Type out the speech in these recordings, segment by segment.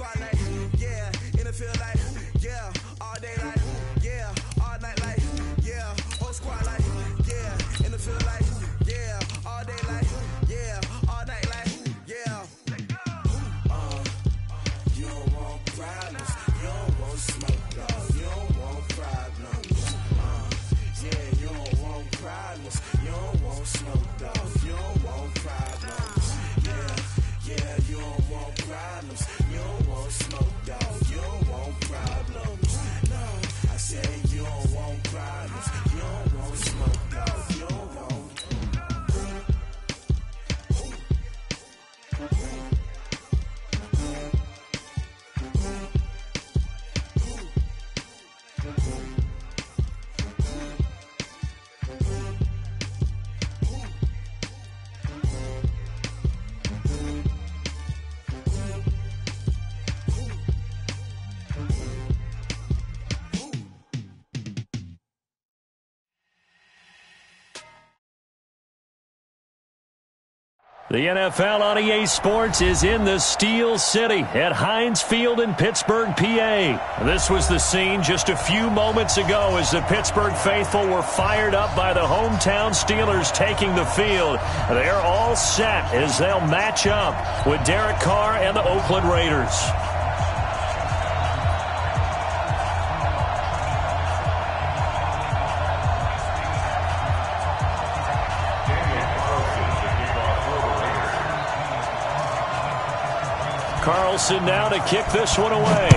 squad like, yeah, in the field like, yeah, all day like, yeah, all night like, yeah, whole squad like, yeah, in the field like, yeah, all day like, yeah, all night like, yeah. You don't want problems, you don't want smoke, dog, you don't want problems. Yeah, you don't want problems, you don't want smoke, dog, you don't want problems. Yeah, you don't want problems, you don't want smoke, dog, you don't want problems. No, I said you don't want problems, you don't want smoke, dog, you don't want. The NFL on EA Sports is in the Steel City at Heinz Field in Pittsburgh, PA. This was the scene just a few moments ago as the Pittsburgh faithful were fired up by the hometown Steelers taking the field. They're all set as they'll match up with Derek Carr and the Oakland Raiders. Carlson now to kick this one away.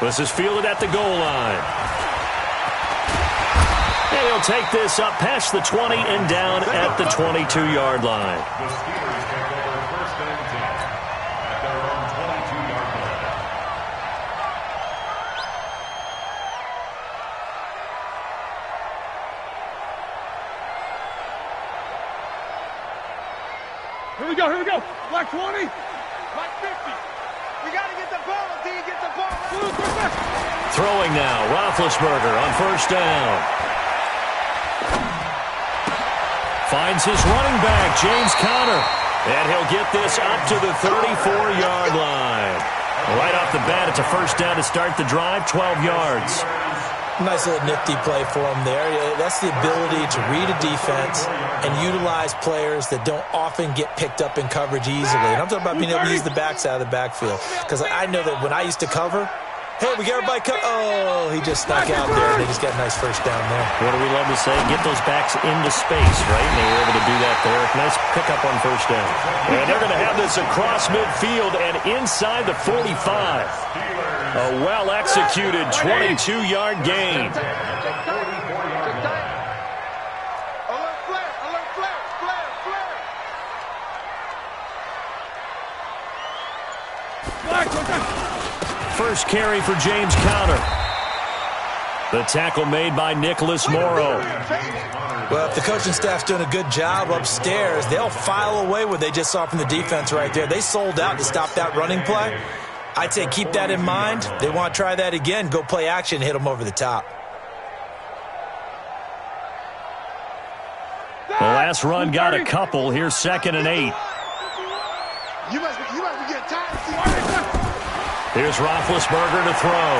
This is fielded at the goal line. And he'll take this up past the 20 and down at the 22-yard line. The Steelers take over first and 10 at their own 22-yard line. Here we go. Black 20, black 50. We got to get the ball until you get the ball. Throwing now, Roethlisberger on first down. Finds his running back, James Conner. And he'll get this up to the 34-yard line. Right off the bat, it's a first down to start the drive, 12 yards. Nice little nifty play for him there. That's the ability to read a defense and utilize players that don't often get picked up in coverage easily. And I'm talking about being able to use the backs out of the backfield. Because I know that when I used to cover, hey, we got everybody cover. Oh, he just snuck out there. They just got a nice first down there. What do we love to say? Get those backs into space, right? And they were able to do that there. Nice pickup on first down. And they're going to have this across midfield and inside the 45. A well-executed 22-yard gain. First carry for James Conner. The tackle made by Nicholas Morrow. Well, if the coaching staff's doing a good job upstairs, they'll file away what they just saw from the defense right there. They sold out to stop that running play. I'd say keep that in mind. They want to try that again. Go play action, hit them over the top. The last run got a couple. Here's 2nd and 8. You must be getting tired. Here's Roethlisberger to throw.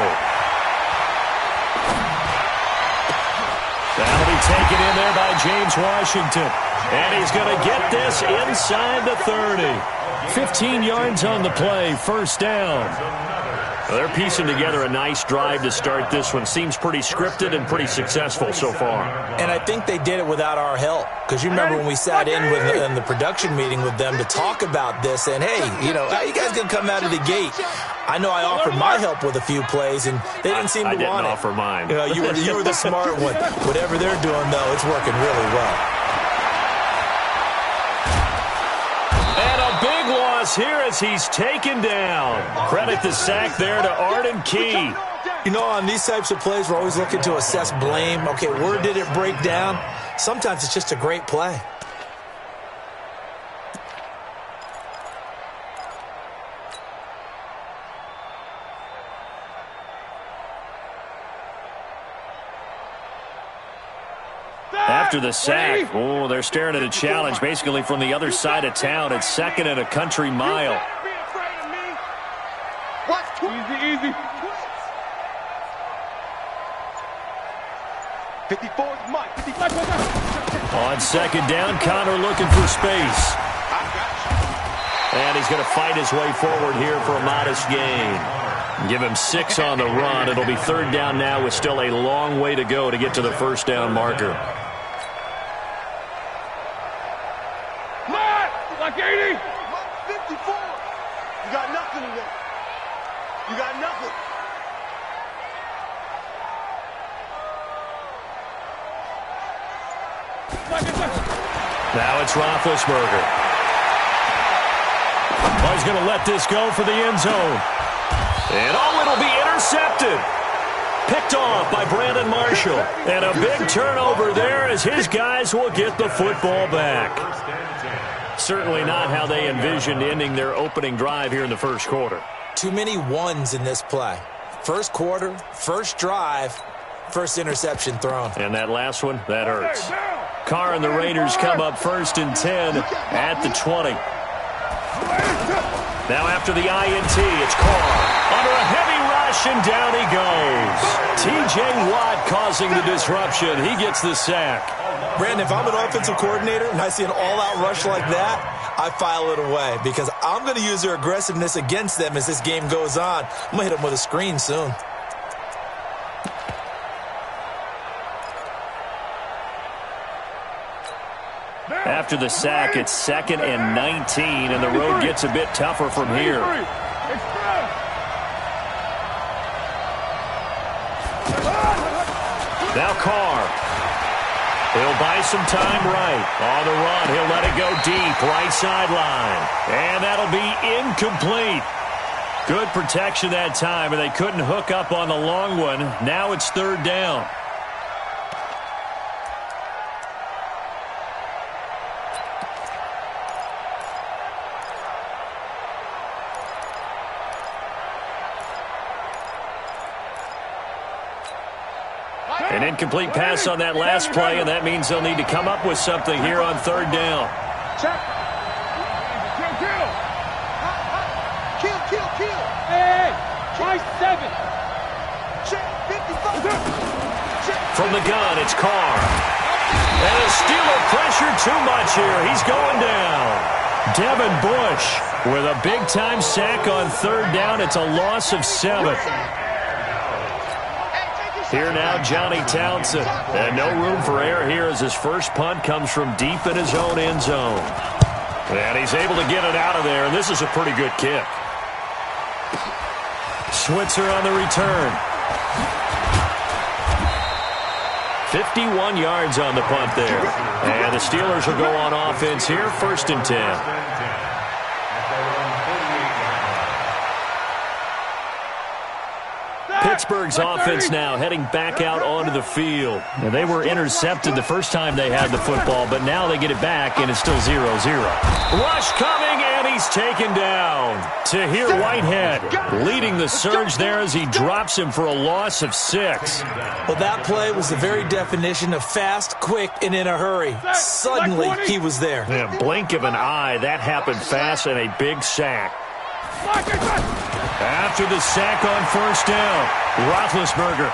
That'll be taken in there by James Washington. And he's going to get this inside the 30. 15 yards on the play, first down. They're piecing together a nice drive to start this one. Seems pretty scripted and pretty successful so far. And I think they did it without our help. Because you remember when we sat in the production meeting with them to talk about this, and hey, how you guys going to come out of the gate? I know I offered my help with a few plays, and they didn't seem to want it. I didn't offer mine. You were the smart one. Whatever they're doing, though, it's working really well. Here as he's taken down. Credit the sack there to Arden Key. On these types of plays, we're always looking to assess blame. Okay, where did it break down? Sometimes it's just a great play. After after the sack. Oh, they're staring at a challenge basically from the other side of town. It's second and a country mile. Easy. 54 is Mike. On second down, Connor looking for space. And he's going to fight his way forward here for a modest gain. Give him 6 on the run. It'll be third down now with still a long way to go to get to the first down marker. Like 80. 54. You got nothing today. You got nothing. Now it's Roethlisberger. Oh, he's going to let this go for the end zone. And it'll be intercepted. Picked off by Brandon Marshall. And a big turnover there as his guys will get the football back. Certainly not how they envisioned ending their opening drive here in the first quarter. Too many ones in this play. First quarter, first drive, first interception thrown. And that last one, that hurts. Carr and the Raiders come up first and 10 at the 20. Now after the INT, it's Carr. Under a heavy rush, and down he goes. T.J. Watt causing the disruption. He gets the sack. Brandon, if I'm an offensive coordinator and I see an all-out rush like that, I file it away because I'm going to use their aggressiveness against them as this game goes on. I'm going to hit them with a screen soon. After the sack, it's second and 19, and the road gets a bit tougher from here. Now Carr. He'll buy some time right. On the run, he'll let it go deep, right sideline. And that'll be incomplete. Good protection that time, and they couldn't hook up on the long one. Now it's third down. An incomplete pass on that last play, and that means they'll need to come up with something here on third down. Kill. Hey, try 7. From the gun, it's Carr. And a Steeler pressure too much here. He's going down. Devin Bush with a big-time sack on third down. It's a loss of 7. Here now, Johnny Townsend. And no room for error here as his first punt comes from deep in his own end zone. And he's able to get it out of there, and this is a pretty good kick. Switzer on the return. 51 yards on the punt there. And the Steelers will go on offense here, first and 10. Pittsburgh's offense now heading back out onto the field. And they were intercepted the first time they had the football, but now they get it back, and it's still 0-0. Rush coming, and he's taken down. Tahir Whitehead leading the surge there as he drops him for a loss of 6. Well, that play was the very definition of fast, quick, and in a hurry. Suddenly, he was there. In a blink of an eye, that happened fast, and a big sack. After the sack on first down, Roethlisberger.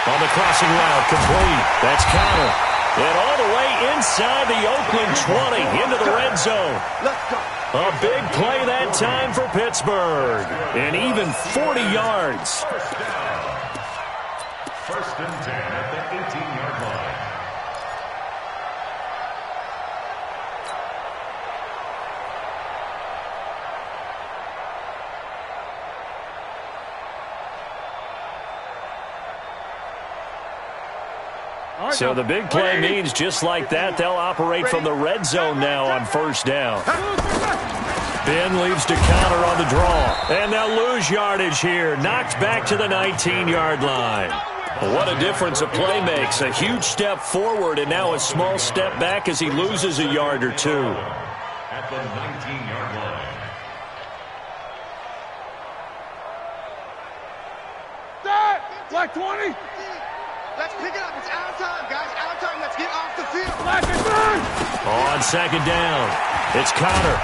On the crossing route, complete. That's Connor. And all the way inside the Oakland 20 into the red zone. A big play that time for Pittsburgh. And even 40 yards. First and 10 at the 18-yard line. So the big play means just like that, they'll operate from the red zone now on first down. Ben leaves to counter on the draw. And they'll lose yardage here. Knocked back to the 19-yard line. What a difference a play makes. A huge step forward and now a small step back as he loses a yard or two. At the 19-yard line. Start! Black 20. Let's pick it up. It's our time, guys. Our time. Let's get off the field. Black and burn. On second down, it's Connor.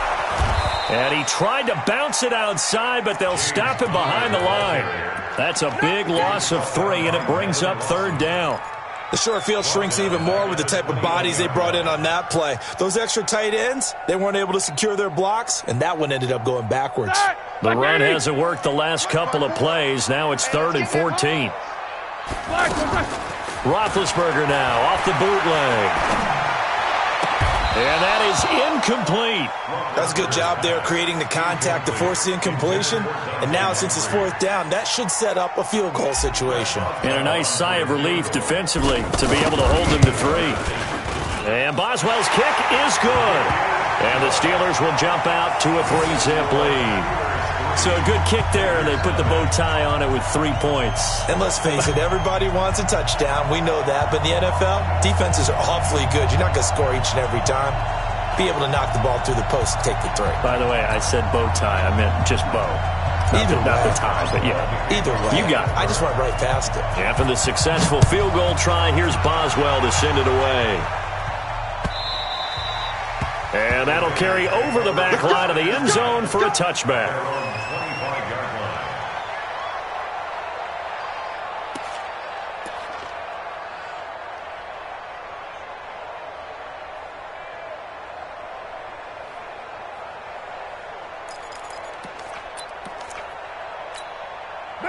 And he tried to bounce it outside, but they'll stop him behind the line. That's a big loss of 3, and it brings up third down. The short field shrinks even more with the type of bodies they brought in on that play. Those extra tight ends, they weren't able to secure their blocks, and that one ended up going backwards. The run hasn't worked the last couple of plays. Now it's 3rd and 14. Roethlisberger now off the bootleg. And that is incomplete. That's a good job there creating the contact to force the incompletion. And now since it's 4th down, that should set up a field goal situation. And a nice sigh of relief defensively to be able to hold them to 3. And Boswell's kick is good. And the Steelers will jump out to a 3-zip lead. So a good kick there, and they put the bow tie on it with 3 points. And let's face it, everybody wants a touchdown. We know that. But in the NFL, defenses are awfully good. You're not going to score each and every time. Be able to knock the ball through the post and take the 3. By the way, I said bow tie. I meant just bow. Not the tie, but yeah. Either way. You got it. I just went right past it. After the successful field goal try, here's Boswell to send it away. And that'll carry over the back line of the end zone for a touchback.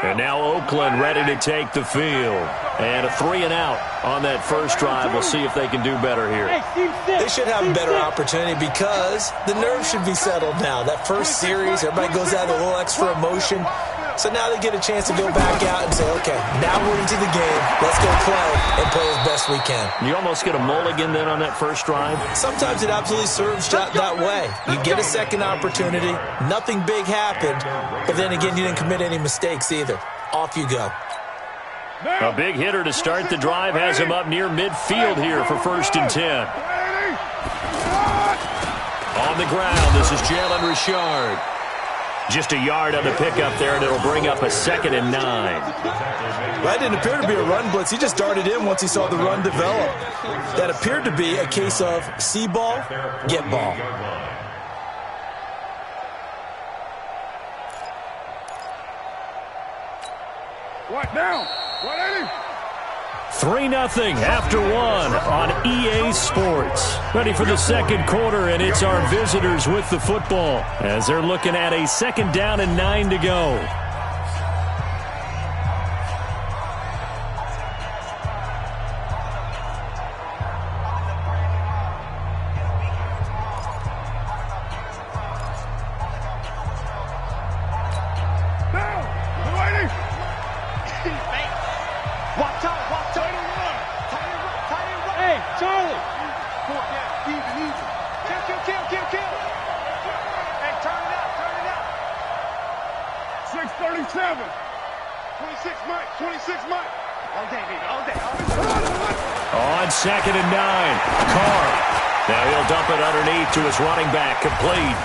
And now Oakland ready to take the field. And a 3-and-out on that first drive. We'll see if they can do better here. They should have a better opportunity because the nerves should be settled now. That first series, everybody goes out with a little extra emotion. So now they get a chance to go back out and say, okay, now we're into the game. Let's go play and play as best we can. You almost get a mulligan then on that first drive? Sometimes it absolutely serves that way. You get a second opportunity. Nothing big happened. But then again, you didn't commit any mistakes either. Off you go. A big hitter to start the drive has him up near midfield here for 1st and 10. On the ground, this is Jalen Richard. Just a yard on the pickup there, and it'll bring up a 2nd and 9. That didn't appear to be a run blitz. He just darted in once he saw the run develop. That appeared to be a case of see ball, get ball. What down? 180. 3-0 after 1 on EA Sports. Ready for the second quarter, and it's our visitors with the football as they're looking at a 2nd down and 9 to go. On 2nd and 9, Carr. Now he'll dump it underneath to his running back, complete.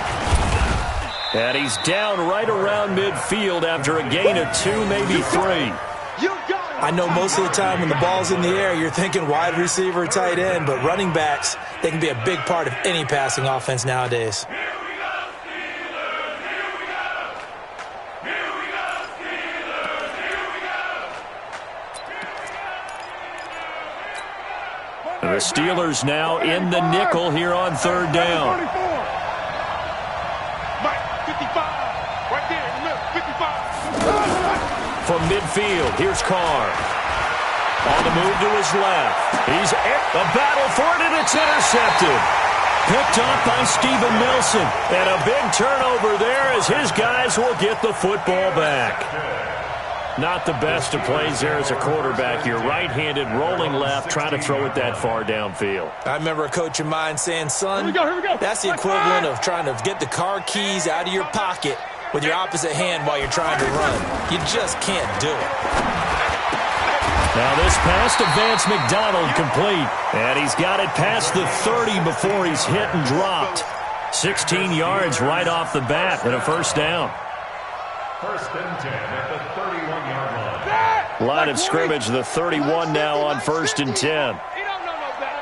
And he's down right around midfield after a gain of 2, maybe 3. I know most of the time when the ball's in the air, you're thinking wide receiver, tight end, but running backs, they can be a big part of any passing offense nowadays. The Steelers now in the nickel here on 3rd down. 55. Right there in the middle. 55. From midfield, here's Carr. On the move to his left. He's a battle for it, and it's intercepted. Picked up by Steven Nelson. And a big turnover there as his guys will get the football back. Not the best of plays there as a quarterback. You're right-handed, rolling left, trying to throw it that far downfield. I remember a coach of mine saying, son, Here we go. that's the equivalent of trying to get the car keys out of your pocket with your opposite hand while you're trying to run. You just can't do it. Now this pass to Vance McDonald complete. And he's got it past the 30 before he's hit and dropped. 16 yards right off the bat and a 1st down. 1st and 10 at the 31-yard line. Line of scrimmage, the 31 now on 1st and 10. He don't know no better.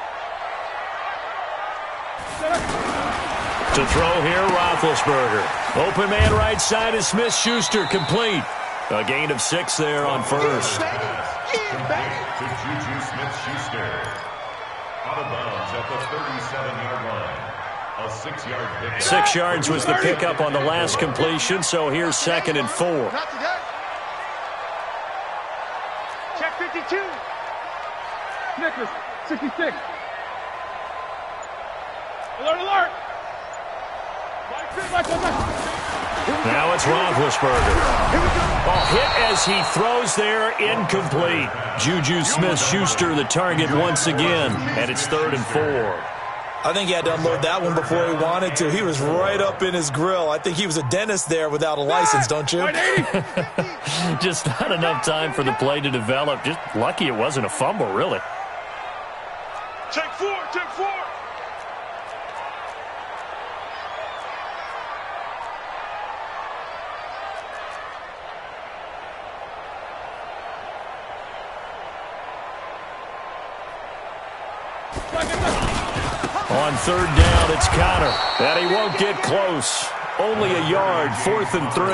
To throw here, Roethlisberger. Open man right side is Smith-Schuster, complete. A gain of 6 there on first. To Juju Smith-Schuster. Out of bounds at the 37-yard line. A 6-yard pickup. 6 yards was the pickup on the last completion, so here's 2nd and 4. Not today. Check 52. Snickers, 66. Alert, alert. Now it's Roethlisberger. Hit as he throws there, incomplete. Juju Smith-Schuster the target once again, and it's 3rd and 4. I think he had to unload that one before he wanted to. He was right up in his grill. I think he was a dentist there without a license, don't you? Just not enough time for the play to develop. Just lucky it wasn't a fumble, really. Check 4, check 4. On 3rd down, it's Connor. And he won't get close. Only a yard, 4th and 3.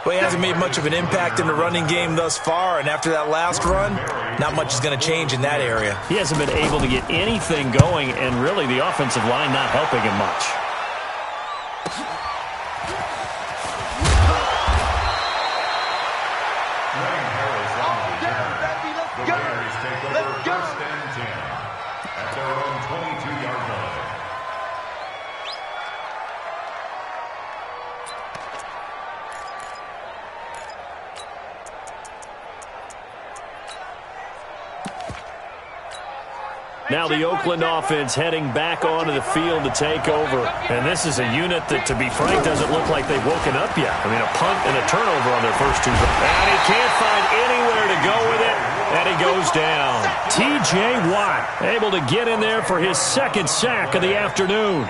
Well, he hasn't made much of an impact in the running game thus far, and after that last run, not much is going to change in that area. He hasn't been able to get anything going, and really the offensive line not helping him much. The Bears take over 1st and 10 at their own 22-yard line. Now the Oakland offense heading back onto the field to take over. And this is a unit that, to be frank, doesn't look like they've woken up yet. I mean, a punt and a turnover on their first 2. And he can't find anywhere to go with it. And he goes down. T.J. Watt able to get in there for his 2nd sack of the afternoon.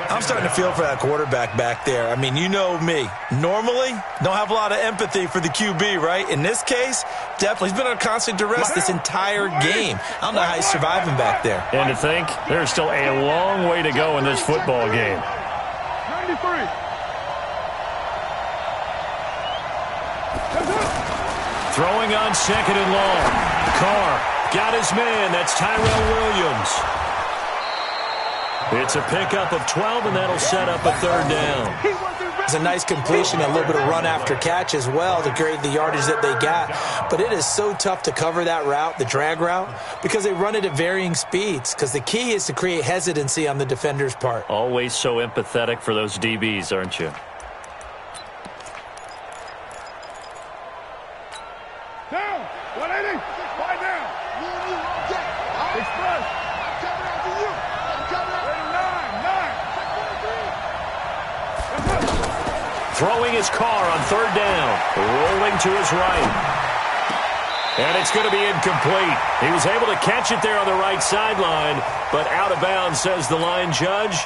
I'm starting to feel for that quarterback back there. I mean, you know me. Normally, don't have a lot of empathy for the QB, right? In this case, definitely. He's been under constant duress this entire game. I don't know how he's surviving back there. And to think, there's still a long way to go in this football game. 93. Throwing on 2nd and long. Carr got his man. That's Tyrell Williams. It's a pickup of 12, and that'll set up a 3rd down. It's a nice completion, a little bit of run after catch as well to create the yardage that they got. But it is so tough to cover that route, the drag route, because they run it at varying speeds. Because the key is to create hesitancy on the defender's part. Always so empathetic for those DBs, aren't you? Down. 180. Five down. Express. Throwing his Carr on 3rd down. Rolling to his right. And it's going to be incomplete. He was able to catch it there on the right sideline, but out of bounds, says the line judge.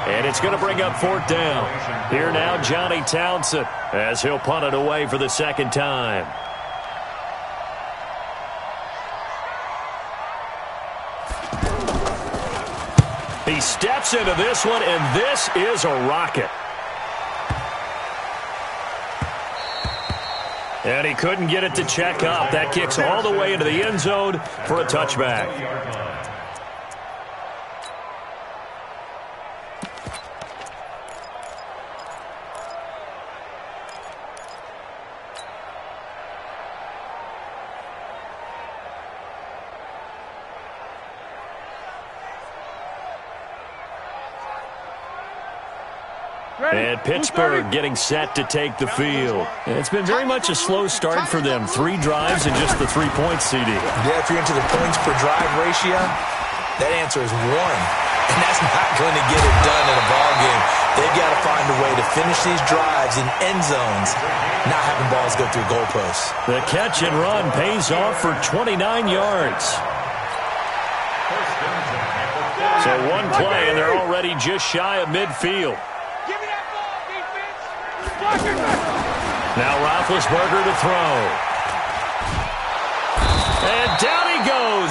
And it's going to bring up 4th down. Here now, Johnny Townsend, as he'll punt it away for the 2nd time. He steps into this one, and this is a rocket. And he couldn't get it to check up. That kicks all the way into the end zone for a touchback. And Pittsburgh getting set to take the field. And it's been very much a slow start for them. 3 drives and just the 3 points, CD. Yeah, if you're into the points per drive ratio, that answer is 1. And that's not going to get it done in a ball game. They've got to find a way to finish these drives in end zones, not having balls go through goalposts. The catch and run pays off for 29 yards. So one play, and they're already just shy of midfield. Give me that ball, defense. Now Roethlisberger to throw.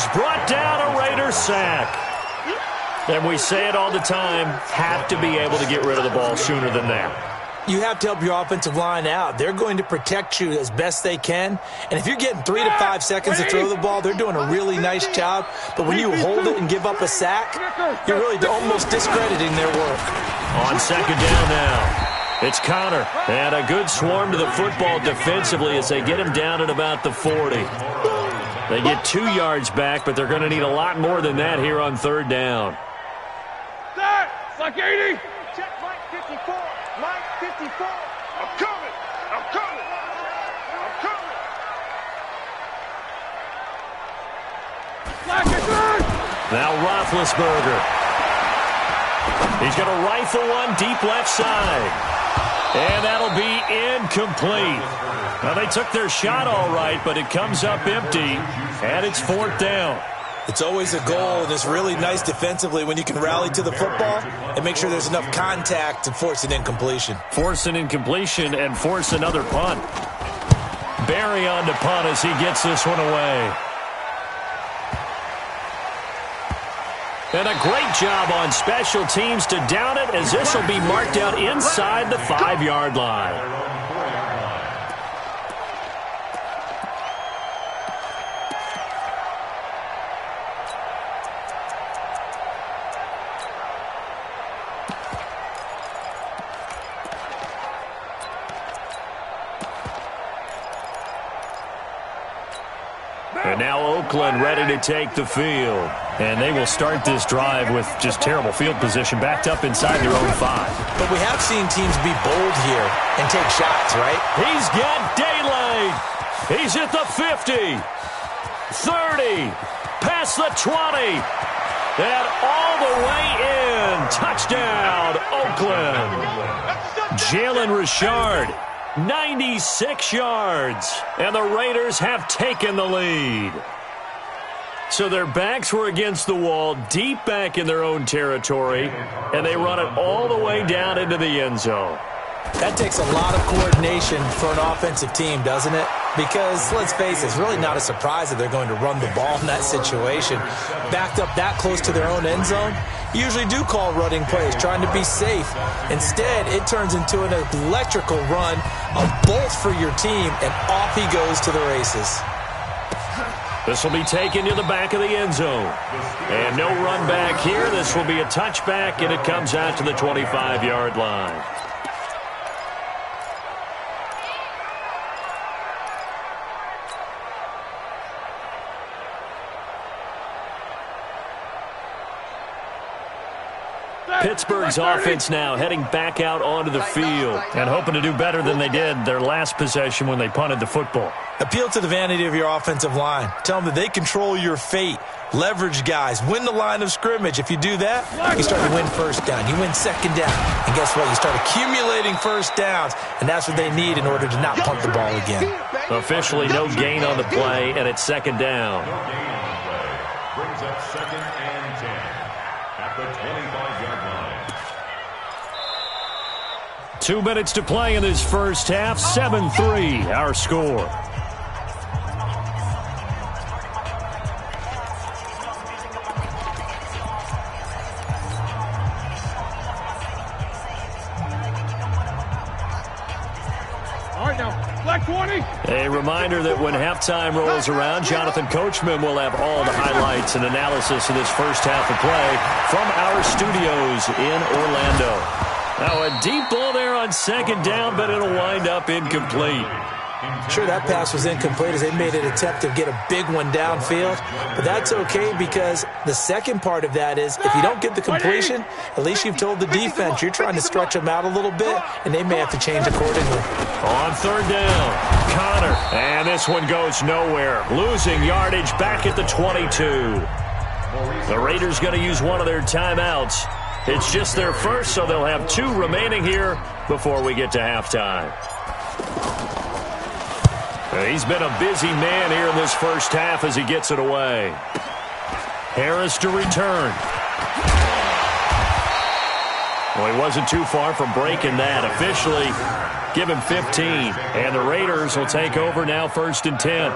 is brought down, a Raiders sack. And we say it all the time, have to be able to get rid of the ball sooner than that. You have to help your offensive line out. They're going to protect you as best they can. And if you're getting 3 to 5 seconds to throw the ball, they're doing a really nice job. But when you hold it and give up a sack, you're really almost discrediting their work. On second down now, it's Connor. And a good swarm to the football defensively as they get him down at about the 40. They get 2 yards back, but they're going to need a lot more than that here on third down. It's like 80. Check Mike 54. Mike 54. I'm coming. I'm coming. I'm coming. Black is good. Now Roethlisberger. He's going to rifle one deep left side. And that'll be incomplete. Now, they took their shot all right, but it comes up empty, and it's fourth down. It's always a goal, and it's really nice defensively when you can rally to the football and make sure there's enough contact to force an incompletion. Force an incompletion and force another punt. Barry on to punt as he gets this one away. And a great job on special teams to down it, as this will be marked out inside the 5-yard line. And now Oakland ready to take the field. And they will start this drive with just terrible field position, backed up inside their own 5. But we have seen teams be bold here and take shots, right? He's got daylight. He's at the 50, 30, past the 20, and all the way in. Touchdown, Oakland. Jalen Richard. 96 yards, and the Raiders have taken the lead. So their backs were against the wall, deep back in their own territory, and they run it all the way down into the end zone. That takes a lot of coordination for an offensive team, doesn't it? Because, let's face it, it's really not a surprise that they're going to run the ball in that situation. Backed up that close to their own end zone, usually do call running plays, trying to be safe. Instead, it turns into an electrical run, a bolt for your team, and off he goes to the races. This will be taken to the back of the end zone. And no run back here. This will be a touchback, and it comes out to the 25-yard line. Pittsburgh's offense now heading back out onto the field and hoping to do better than they did their last possession when they punted the football. Appeal to the vanity of your offensive line. Tell them that they control your fate. Leverage guys. Win the line of scrimmage. If you do that, you start to win first down. You win second down. And guess what? You start accumulating first downs. And that's what they need in order to not punt the ball again. Officially no gain on the play, and it's second down. No gain on the play. Brings up second and 10 at the 25-yard line. 2 minutes to play in this first half. 7-3, our score. All right, now, black 20. A reminder that when halftime rolls around, Jonathan Coachman will have all the highlights and analysis of this first half of play from our studios in Orlando. Now a deep ball there on second down, but it'll wind up incomplete. Sure, that pass was incomplete as they made an attempt to get a big one downfield. But that's okay because the second part of that is if you don't get the completion, at least you've told the defense you're trying to stretch them out a little bit, and they may have to change accordingly. On third down, Connor. And this one goes nowhere. Losing yardage back at the 22. The Raiders going to use one of their timeouts. It's just their first, so they'll have 2 remaining here before we get to halftime. He's been a busy man here in this first half as he gets it away. Harris to return. Well, he wasn't too far from breaking that. Officially, give him 15. And the Raiders will take over now, 1st and 10.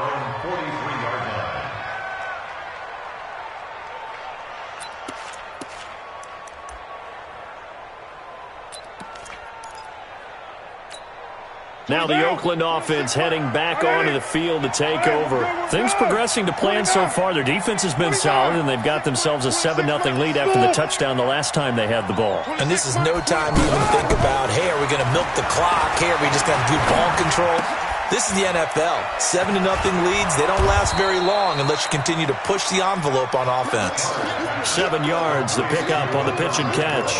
Now the Oakland offense heading back onto the field to take over. Things progressing to plan so far. Their defense has been solid, and they've got themselves a 7-0 lead after the touchdown the last time they had the ball. And this is no time to even think about, hey, are we going to milk the clock? Hey, are we just going to do ball control? This is the NFL. 7-0 leads, they don't last very long unless you continue to push the envelope on offense. 7 yards, the pickup on the pitch and catch.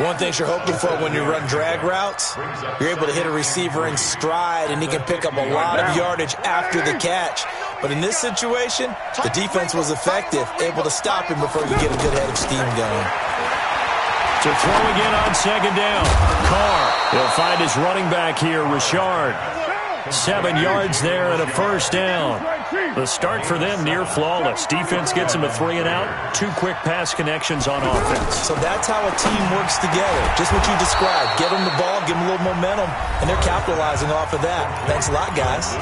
One thing you're hoping for when you run drag routes, you're able to hit a receiver in stride, and he can pick up a lot of yardage after the catch. But in this situation, the defense was effective, able to stop him before he could get a good head of steam going. To throw again on second down. Carr, he'll find his running back here, Richard. 7 yards there and a first down. The start for them near flawless. Defense gets them a 3-and-out. 2 quick pass connections on offense. So that's how a team works together. Just what you described. Get them the ball, give them a little momentum, and they're capitalizing off of that. Thanks a lot, guys.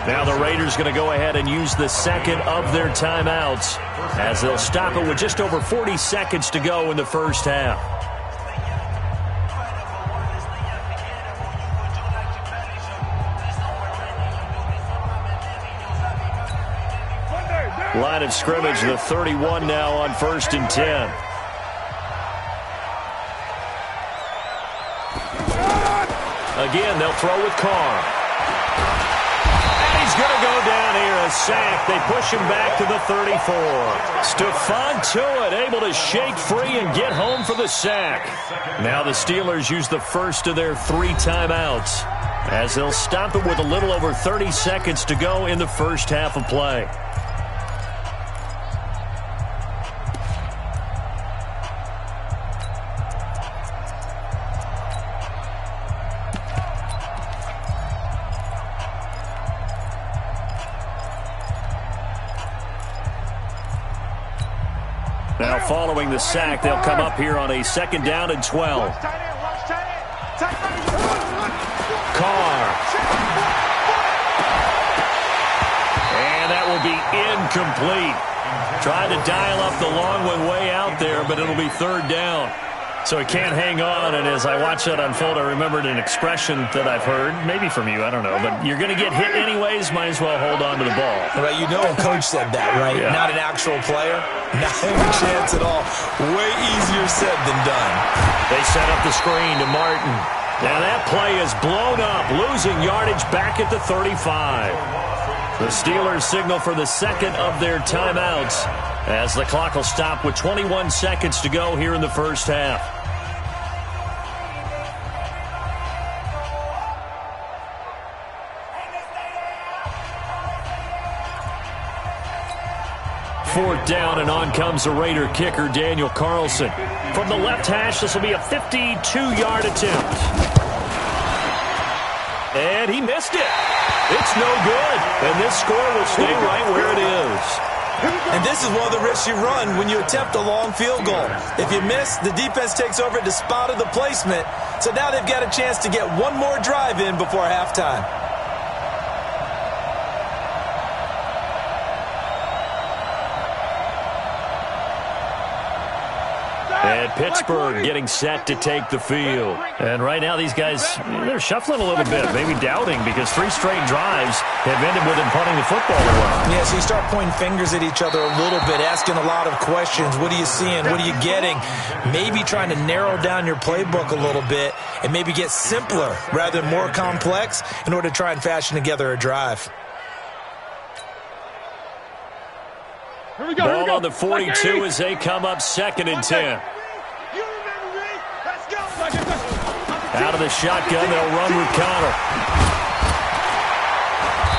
Now the Raiders going to go ahead and use the second of their timeouts as they'll stop it with just over 40 seconds to go in the first half. Line of scrimmage, the 31 now on 1st and 10. Again, they'll throw with Carr. And he's going to go down here, a sack. They push him back to the 34. Stephon Tuitt able to shake free and get home for the sack. Now the Steelers use the first of their 3 timeouts as they'll stop it with a little over 30 seconds to go in the first half of play. Now following the sack, they'll come up here on a 2nd down and 12. Carr. And that will be incomplete. Trying to dial up the long one way out there, but it'll be 3rd down. So he can't hang on, and as I watch that unfold, I remembered an expression that I've heard, maybe from you, I don't know, but you're going to get hit anyways, might as well hold on to the ball. Right, you know a coach said that, right? Yeah. Not an actual player. Not any chance at all. Way easier said than done. They set up the screen to Martin. Now that play is blown up, losing yardage back at the 35. The Steelers signal for the second of their timeouts as the clock will stop with 21 seconds to go here in the first half. Fourth down, and on comes the Raider kicker, Daniel Carlson. From the left hash, this will be a 52-yard attempt. And he missed it. It's no good. And this score will stay right where it is. And this is one of the risks you run when you attempt a long field goal. If you miss, the defense takes over at the spot of the placement. So now they've got a chance to get one more drive in before halftime. And Pittsburgh getting set to take the field. And right now these guys, they're shuffling a little bit, maybe doubting, because 3 straight drives have ended with them punting the football away. Yeah, so you start pointing fingers at each other a little bit, asking a lot of questions. What are you seeing? What are you getting? Maybe trying to narrow down your playbook a little bit and maybe get simpler rather than more complex in order to try and fashion together a drive. Ball on the 42 as they come up 2nd and 10. Out of the shotgun, they'll run with Connor.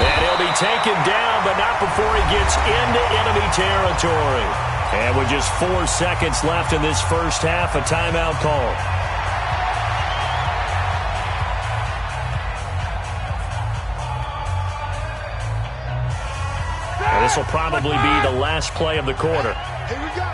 And he'll be taken down, but not before he gets into enemy territory. And with just 4 seconds left in this first half, a timeout call. And this will probably be the last play of the quarter. Here we go.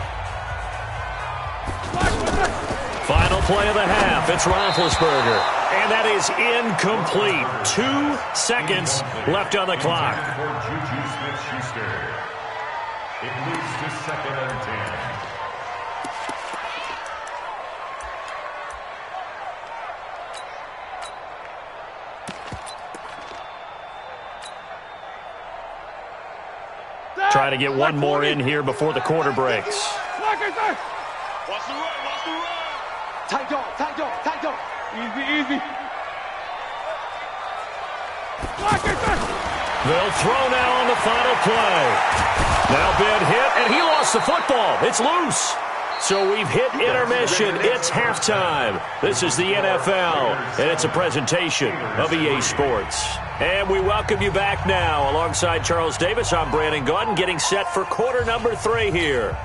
Final play of the half. It's Roethlisberger. And that is incomplete. 2 seconds left on the clock. For Juju Smith-Schuster. It moves to 2nd and 10. to get one more in here before the quarter breaks. Watch the run, watch the run. Tight dog, tight dog, tight dog. Easy. They'll throw now on the final play. Now Ben hit, and he lost the football. It's loose. So we've hit intermission. It's halftime. This is the NFL, and it's a presentation of EA Sports. And we welcome you back now. Alongside Charles Davis, I'm Brandon Gaudin, getting set for quarter number 3 here.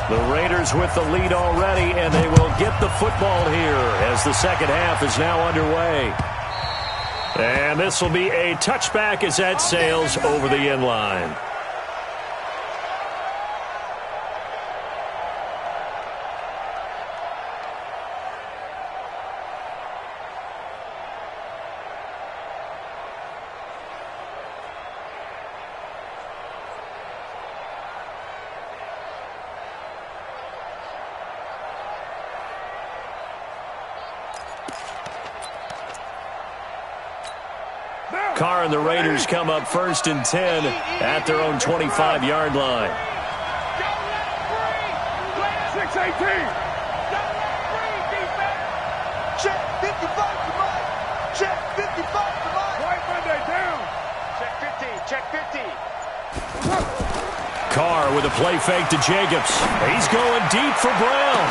The Raiders with the lead already, and they will get the football here as the second half is now underway. And this will be a touchback as that sails over the end line. Carr and the Raiders come up 1st and 10 at their own 25-yard line. 6-18. Check 55 to Mike. Check 55 to Mike. White Monday down. Check 50. Check 50. Carr with a play fake to Jacobs. He's going deep for Brown.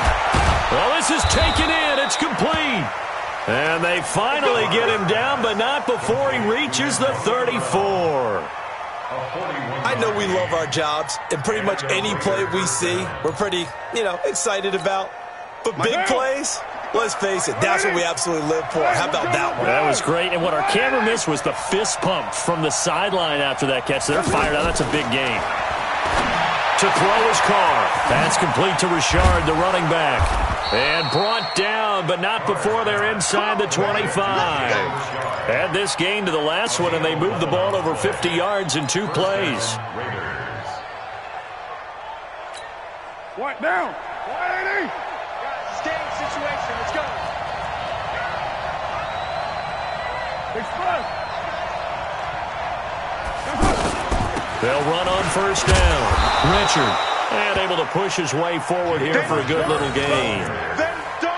Well, this is taken in. It's complete. And they finally get him down, but not before he reaches the 34. I know we love our jobs, and pretty much any play we see, we're pretty, excited about. But big plays, let's face it, that's what we absolutely live for. How about that one? That was great, and what our camera missed was the fist pump from the sideline after that catch. They're fired out. That's a big gain. To throw is Carr. That's complete to Richard, the running back. And brought down, but not before they're inside the 25. Add this gain to the last one, and they moved the ball over 50 yards in 2 plays. White down. 180. Guys, staying situation. Let's go. Express. They'll run on 1st down. Richard, and able to push his way forward here for a good little gain.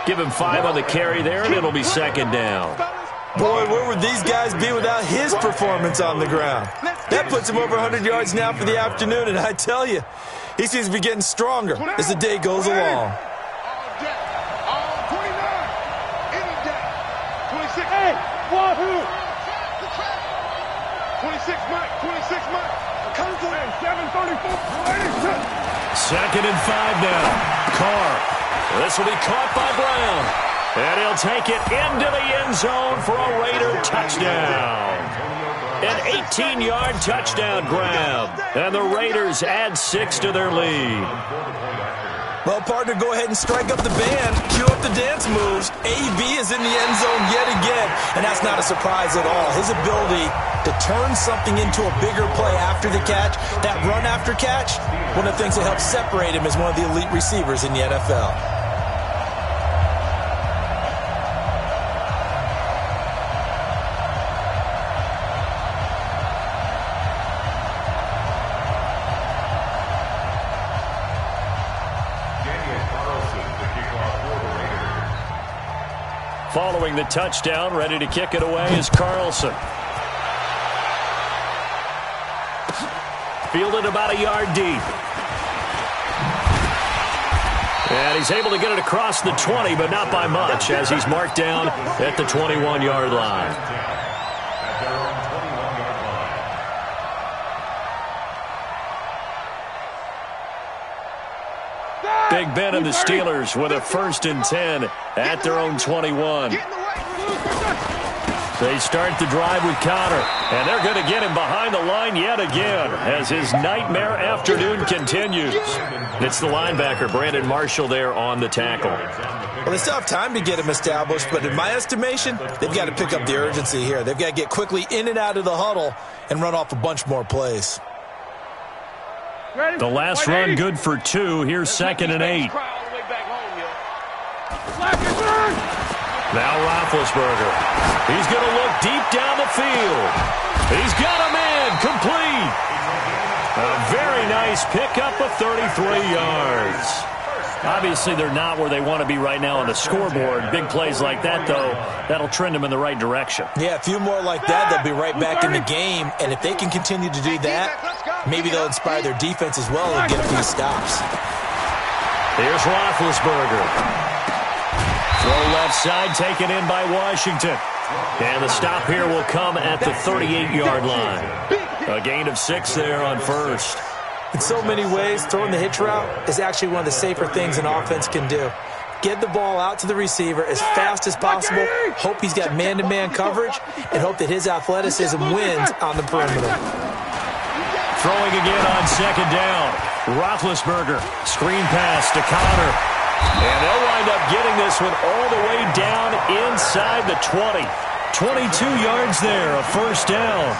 Give him 5 on the carry there, and it'll be 2nd down. Boy, where would these guys be without his performance on the ground? That puts him over 100 yards now for the afternoon, and I tell you, he seems to be getting stronger as the day goes along. All 29. Any day. 26. Hey, wahoo. 26 Mike. 26 Mike. Come for it. 734. 2nd and 5 now. Carr. This will be caught by Brown. And he'll take it into the end zone for a Raider touchdown. An 18-yard touchdown grab. And the Raiders add 6 to their lead. Well, partner, go ahead and strike up the band. Cue up the dance moves. AB is in the end zone yet again. And that's not a surprise at all. His ability to turn something into a bigger play after the catch, that run after catch, one of the things that helps separate him as one of the elite receivers in the NFL. Following the touchdown, ready to kick it away is Carlson. Fielded about a yard deep. And he's able to get it across the 20, but not by much, as he's marked down at the 21-yard line. Big Ben and the Steelers with a 1st and 10 at their own 21. They start the drive with Conner, and they're going to get him behind the line yet again as his nightmare afternoon continues. It's the linebacker, Brandon Marshall, there on the tackle. Well, they still have time to get him established, but in my estimation, they've got to pick up the urgency here. They've got to get quickly in and out of the huddle and run off a bunch more plays. The last run good for 2. Here's 2nd and 8. Now Roethlisberger. He's going to look deep down the field. He's got him in. Complete. A very nice pickup of 33 yards. Obviously, they're not where they want to be right now on the scoreboard. Big plays like that, though, that'll trend them in the right direction. Yeah, a few more like that, they'll be right back in the game. And if they can continue to do that, maybe they'll inspire their defense as well and get a few stops. Here's Roethlisberger. Throw left side, taken in by Washington. And the stop here will come at the 38-yard line. A gain of 6 there on first. In so many ways, throwing the hitch route is actually one of the safer things an offense can do. Get the ball out to the receiver as fast as possible, hope he's got man-to-man coverage, and hope that his athleticism wins on the perimeter. Throwing again on 2nd down. Roethlisberger, screen pass to Connor. And they'll wind up getting this one all the way down inside the 20. 22 yards there, a first down.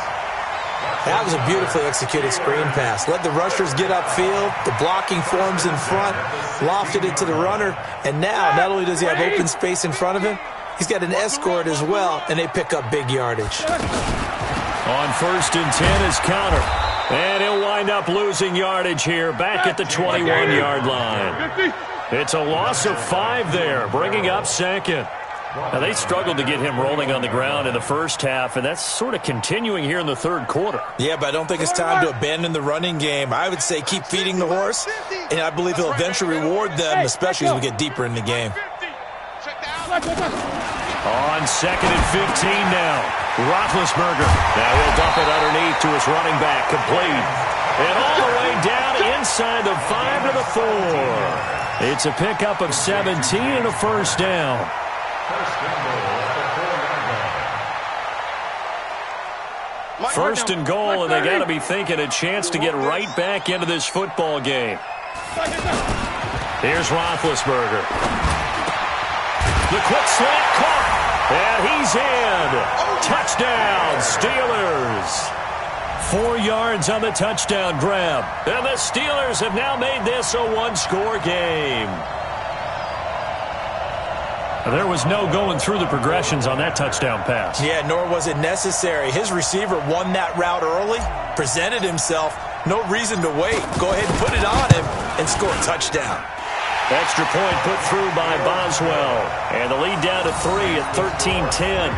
That was a beautifully executed screen pass. Let the rushers get upfield. The blocking forms in front. Lofted it to the runner. And now, not only does he have open space in front of him, he's got an escort as well, and they pick up big yardage. On 1st and 10 is Connor. And he'll wind up losing yardage here back at the 21-yard line. It's a loss of 5 there, bringing up 2nd. Now, they struggled to get him rolling on the ground in the first half, and that's sort of continuing here in the 3rd quarter. Yeah, but I don't think it's time to abandon the running game. I would say keep feeding the horse, and I believe he'll eventually reward them, especially as we get deeper in the game. On 2nd and 15 now. Roethlisberger. Now he'll dump it underneath to his running back, complete. And all the way down inside the 5 to the 4. It's a pickup of 17 and a first down. First and goal, and they got to be thinking a chance to get right back into this football game. Here's Roethlisberger. The quick slant caught, and he's in. Touchdown, Steelers. 4 yards on the touchdown grab, and the Steelers have now made this a one-score game. There was no going through the progressions on that touchdown pass. Yeah, nor was it necessary. His receiver won that route early, presented himself. No reason to wait. Go ahead and put it on him and score a touchdown. Extra point put through by Boswell. And the lead down to 3 at 13-10.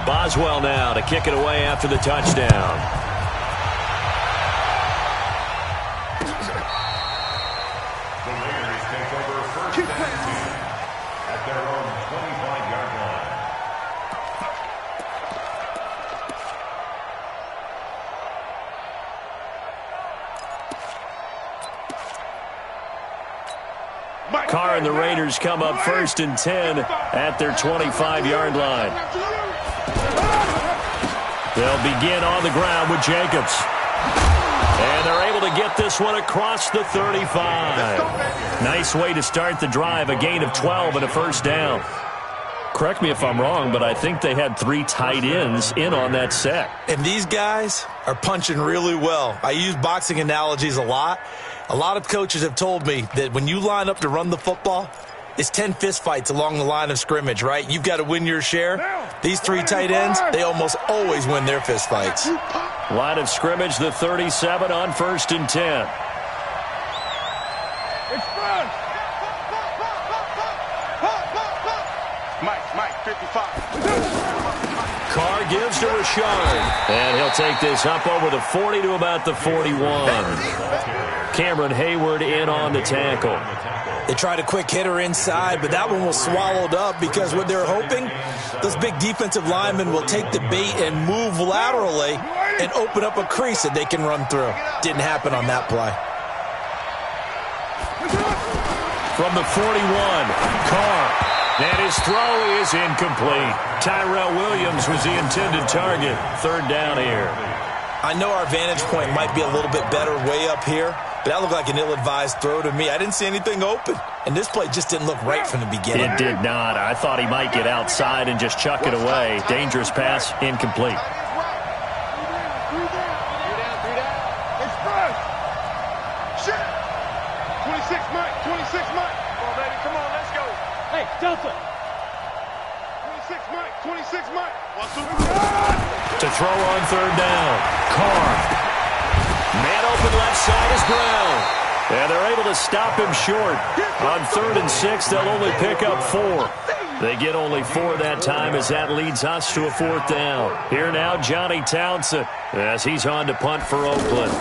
Boswell now to kick it away after the touchdown. The Raiders take over first and 10 at their own 25-yard line. Carr and the Raiders come up 1st and 10 at their 25-yard line. They'll begin on the ground with Jacobs. And they're able to get this one across the 35. Nice way to start the drive, a gain of 12 and a first down. Correct me if I'm wrong, but I think they had 3 tight ends in on that set. And these guys are punching really well. I use boxing analogies a lot. A lot of coaches have told me that when you line up to run the football, it's 10 fistfights along the line of scrimmage, right? You've got to win your share. These 3 tight ends, they almost always win their fistfights. Line of scrimmage, the 37 on 1st and 10. Mike, 55. Carr gives to Rashard. And he'll take this up over the 40 to about the 41. Cameron Hayward in on the tackle. They tried a quick hitter inside, but that one was swallowed up because what they're hoping, those big defensive linemen will take the bait and move laterally and open up a crease that they can run through. Didn't happen on that play. From the 41, Carr. And his throw is incomplete. Tyrell Williams was the intended target. 3rd down here. I know our vantage point might be a little bit better way up here, but that looked like an ill-advised throw to me. I didn't see anything open, and this play just didn't look right from the beginning. It did not. I thought he might get outside and just chuck it away. Dangerous pass, incomplete. Delta. 26 Mike. To throw on third down. Carr. Man open left side is Brown. And they're able to stop him short. On 3rd and 6, they'll only pick up 4. They get only 4 that time as that leads us to a 4th down. Here now, Johnny Townsend as he's on to punt for Oakland.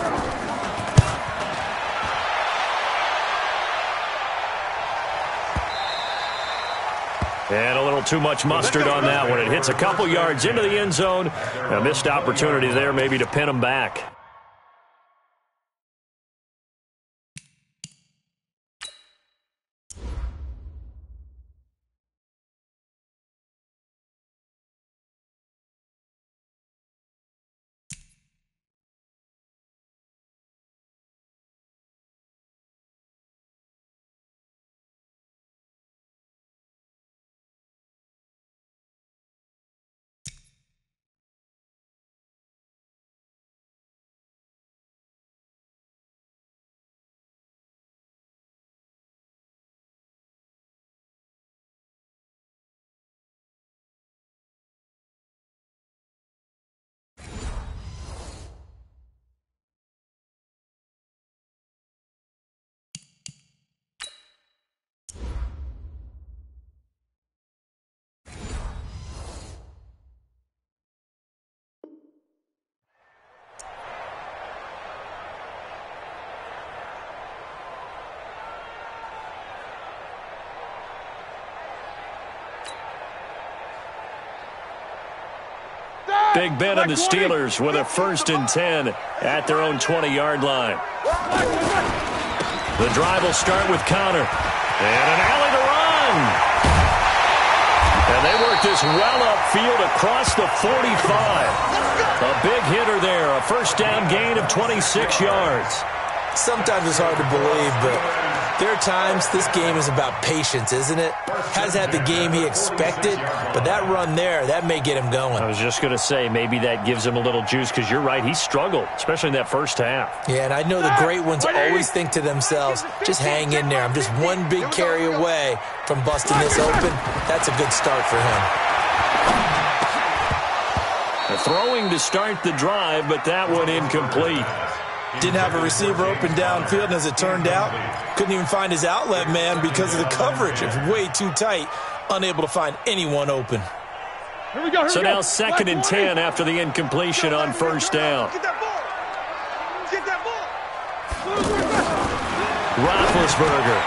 And a little too much mustard on that one. It hits a couple yards into the end zone. A missed opportunity there maybe to pin him back. Big Ben and the Steelers with a 1st and 10 at their own 20-yard line. The drive will start with Connor. And an alley to run. And they work this well upfield across the 45. A big hitter there. A 1st down gain of 26 yards. Sometimes it's hard to believe, but there are times this game is about patience, isn't it? Hasn't had the game he expected, but that run there, that may get him going. I was just going to say, maybe that gives him a little juice, because you're right, he struggled, especially in that 1st half. Yeah, and I know the great ones always think to themselves, just hang in there. I'm just one big carry away from busting this open. That's a good start for him. Throwing to start the drive, but that one incomplete. Didn't have a receiver open downfield, and as it turned out, couldn't even find his outlet man because of the coverage. It's way too tight, unable to find anyone open. Here we go. So now 2nd and 10 after the incompletion on 1st down. Get that ball. Get that ball. Roethlisberger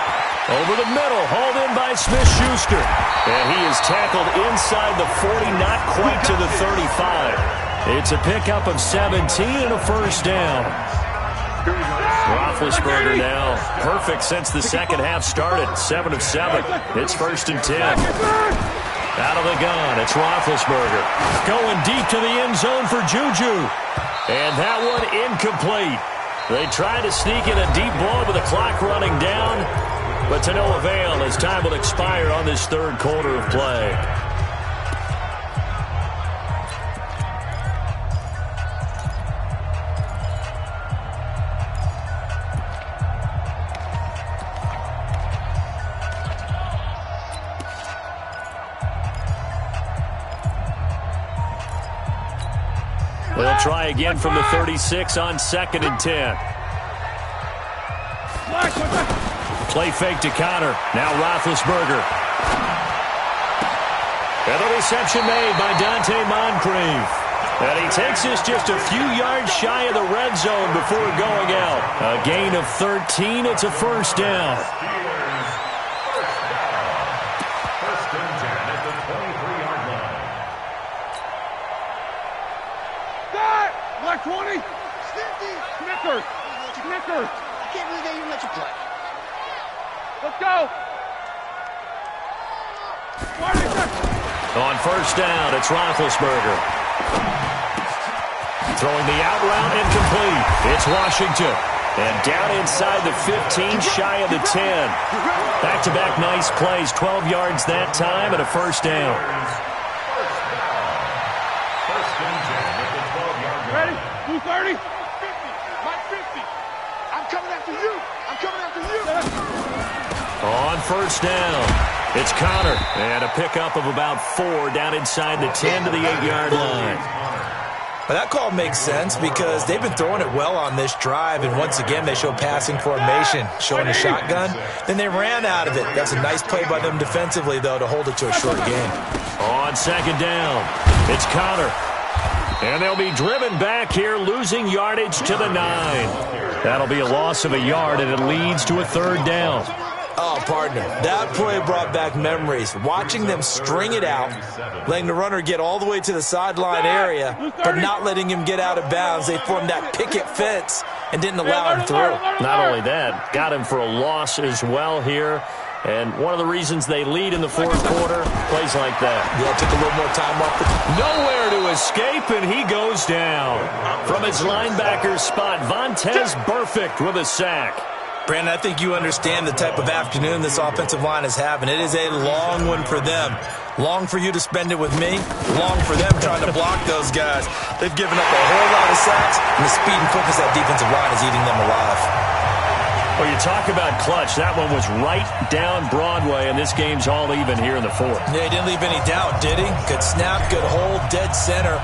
over the middle, hauled in by Smith-Schuster. And he is tackled inside the 40, not quite to the 35. It's a pickup of 17 and a 1st down. Roethlisberger now perfect since the 2nd half started. 7 of 7. It's 1st and 10. Out of the gun, it's Roethlisberger. Going deep to the end zone for Juju. And that one incomplete. They tried to sneak in a deep ball with the clock running down, but to no avail as time will expire on this 3rd quarter of play. They'll try again from the 36 on 2nd and 10. Play fake to Connor. Now Roethlisberger. And the reception made by Dante Moncrief. And he takes this just a few yards shy of the red zone before going out. A gain of 13. It's a 1st down. First and 10 at the 23-yard line. Black 20. Snickers. I can't believe they even let you play. Let's go. On 1st down, it's Roethlisberger. Throwing the out route incomplete. It's Washington. And down inside the 15, shy of the 10. Back-to-back nice plays, 12 yards that time and a first down. Ready? 230? 50. Mike 50. I'm coming after you. I'm coming after you. On first down, it's Connor. And a pickup of about 4 down inside the 10 to the 8-yard line. Well, that call makes sense because they've been throwing it well on this drive, and once again they show passing formation, showing a shotgun. Then they ran out of it. That's a nice play by them defensively, though, to hold it to a short game. On second down, it's Connor. And they'll be driven back here, losing yardage to the 9. That'll be a loss of a yard, and it leads to a third down. Oh, partner, that play brought back memories. Watching them string it out, letting the runner get all the way to the sideline area, but not letting him get out of bounds. They formed that picket fence and didn't allow him through. Not only that, got him for a loss as well here. And one of the reasons they lead in the fourth quarter, plays like that. Yeah, took a little more time off. Nowhere to escape, and he goes down. From his linebacker spot, Vontaze Burfict with a sack. Brandon, I think you understand the type of afternoon this offensive line is having. It is a long one for them. Long for you to spend it with me. Long for them trying to block those guys. They've given up a whole lot of sacks, and the speed and quickness of that defensive line is eating them alive. Well, you talk about clutch. That one was right down Broadway, and this game's all even here in the fourth. Yeah, he didn't leave any doubt, did he? Good snap, good hold, dead center.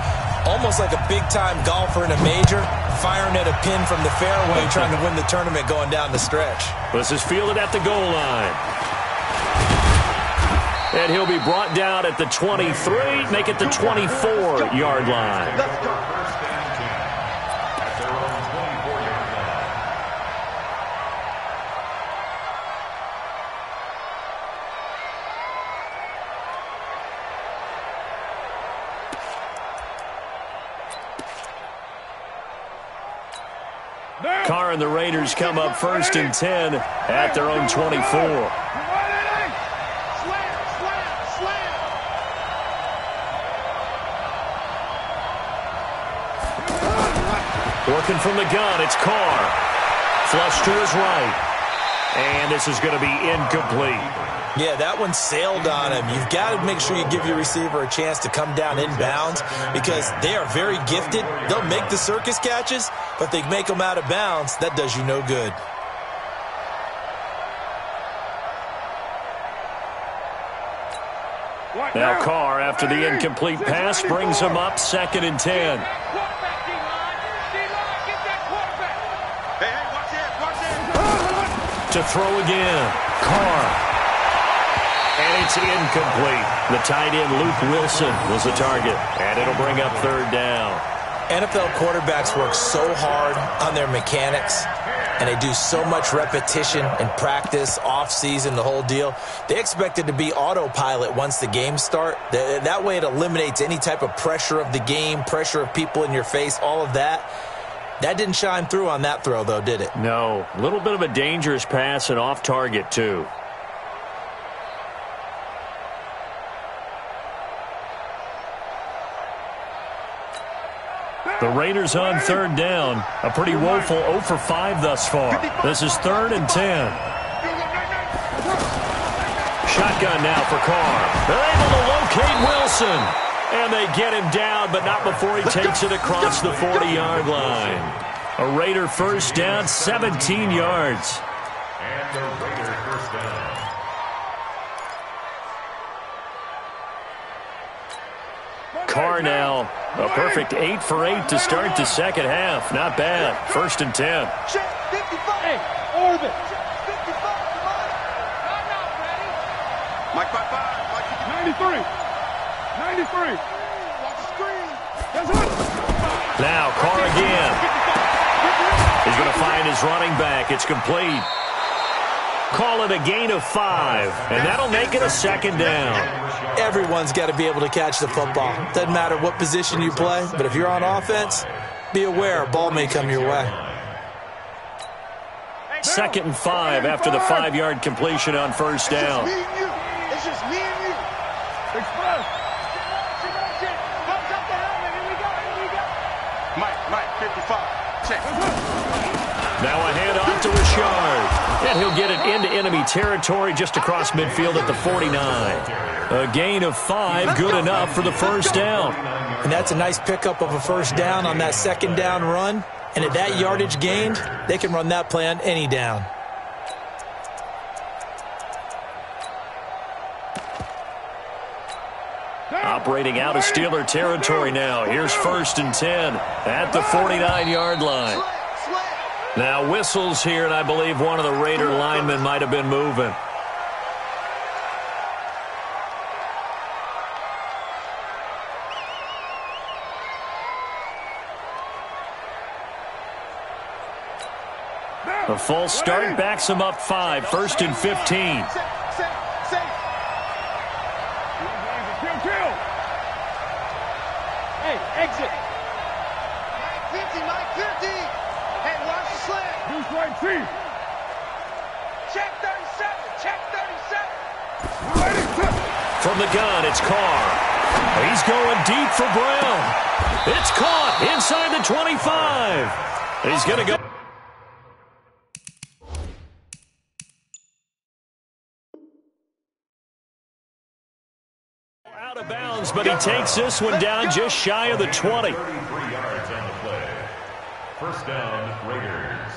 Almost like a big-time golfer in a major, firing at a pin from the fairway, trying to win the tournament going down the stretch. This is fielded at the goal line. And he'll be brought down at the 23, make it the 24-yard line. Carr and the Raiders come up first and 10 at their own 24. Working from the gun, it's Carr. Flush to his right. And this is going to be incomplete. Yeah, that one sailed on him. You've got to make sure you give your receiver a chance to come down inbounds because they are very gifted. They'll make the circus catches, but they make them out of bounds. That does you no good. Now Carr, after the incomplete pass, brings him up 2nd and 10. To throw again. Carr. And it's incomplete. The tight end, Luke Wilson, was the target. And it'll bring up third down. NFL quarterbacks work so hard on their mechanics, and they do so much repetition and practice, off-season, the whole deal. They expect it to be autopilot once the games start. That way it eliminates any type of pressure of the game, pressure of people in your face, all of that. That didn't shine through on that throw, though, did it? No. A little bit of a dangerous pass and off target, too. The Raiders on third down. A pretty woeful 0 for 5 thus far. This is 3rd and 10. Shotgun now for Carr. They're able to locate Wilson. And they get him down, but not before he takes it across the 40-yard line. A Raider first down, 17 yards. And the Raider first down. Carr now, a perfect 8 for 8 to start the second half. Not bad. 1st and 10. Check 55. Hey, orbit. Check 55. Come on. Mike 55. Mike 93. 93. Watch the screen. Now Carr again. He's going to find his running back. It's complete. Call it a gain of 5, and that'll make it a 2nd down. Everyone's got to be able to catch the football. Doesn't matter what position you play, but if you're on offense, be aware a ball may come your way. 2nd and 5 after the 5-yard completion on first down. It's just me and you. Express. Mike, 55. Check. Now a handoff to Richard. And he'll get it into enemy territory just across midfield at the 49. A gain of 5, good enough for the first down. And that's a nice pickup of a first down on that second down run. And at that yardage gained, they can run that play on any down. Operating out of Steeler territory now. Here's 1st and 10 at the 49-yard line. Now whistles here, and I believe one of the Raider linemen might have been moving. A false start backs him up 5, 1st and 15. Exit. Mike 50. Hey, watch the slant. Who's right feet? Check 37. Check 37. From the gun, it's Carr. He's going deep for Brown. It's caught inside the 25. He's going to go. Out of bounds, but he takes this one down just shy of the 20. 33 yards on the play. First down, Raiders.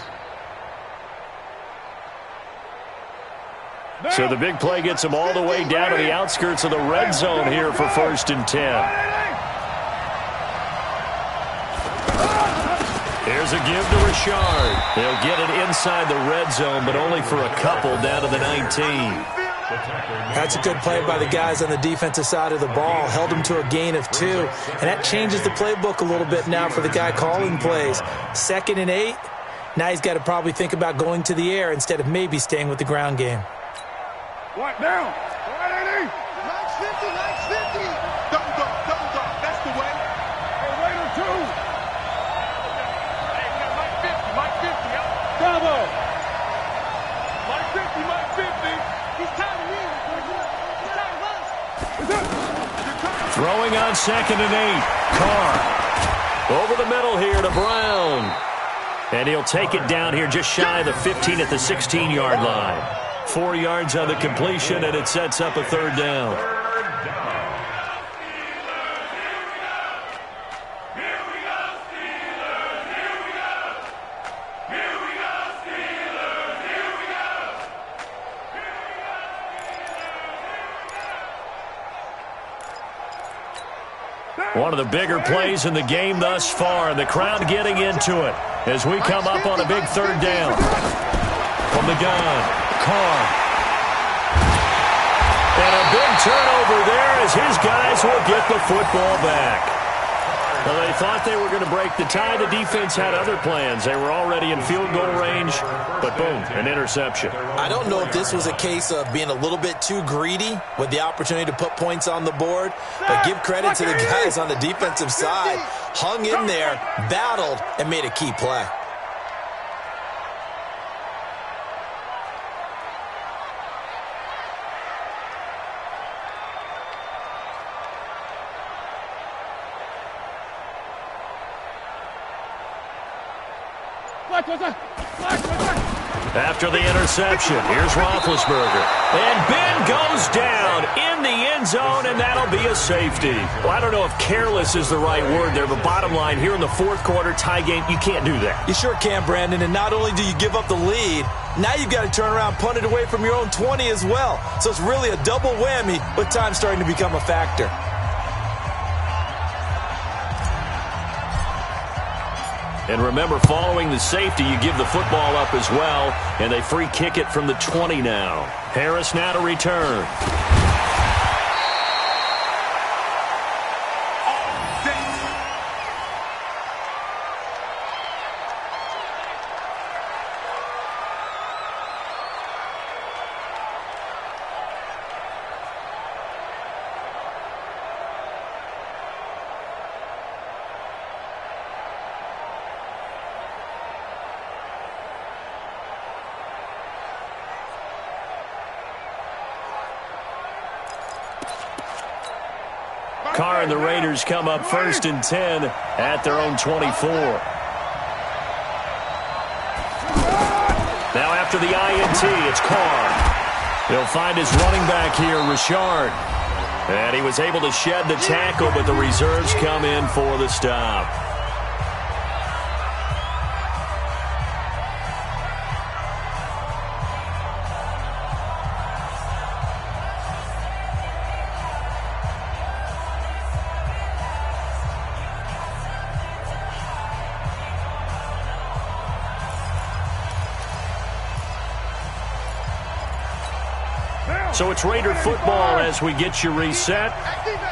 So the big play gets him all the way down to the outskirts of the red zone here for 1st and 10. Here's a give to Richard. They'll get it inside the red zone, but only for a couple down to the 19. That's a good play by the guys on the defensive side of the ball. Held them to a gain of 2. And that changes the playbook a little bit now for the guy calling plays. 2nd and 8. Now he's got to probably think about going to the air instead of maybe staying with the ground game. What now? Mike's 50, Mike's 50. Double dog. That's the way. Hey, Raider 2. Hey, we got Mike 50, double. Mike 50, Mike 50. He's tired of me. He's tired of us. Throwing on 2nd and 8. Carr. Over the middle here to Brown. And he'll take it down here just shy of the 15 at the 16-yard line. 4 yards on the completion, and it sets up a 3rd down. One of the bigger plays in the game thus far, and the crowd getting into it as we come up on a big 3rd down. From the gun. Carr. And a big turnover there as his guys will get the football back. Well, they thought they were going to break the tie. The defense had other plans. They were already in field goal range, but boom, an interception. I don't know if this was a case of being a little bit too greedy with the opportunity to put points on the board, but give credit to the guys on the defensive side. Hung in there, battled, and made a key play. After the interception, here's Roethlisberger. And Ben goes down in the end zone, and that'll be a safety. Well, I don't know if careless is the right word there, but bottom line, here in the 4th quarter, tie game, you can't do that. You sure can, Brandon, and not only do you give up the lead, now you've got to turn around, punt it away from your own 20 as well. So it's really a double whammy with time starting to become a factor. And remember, following the safety, you give the football up as well, and they free kick it from the 20 now. Harris now to return. Carr and the Raiders come up 1st and 10 at their own 24. Now after the INT, it's Carr. He'll find his running back here, Richard. And he was able to shed the tackle, but the reserves come in for the stop. So it's Raider football as we get you reset.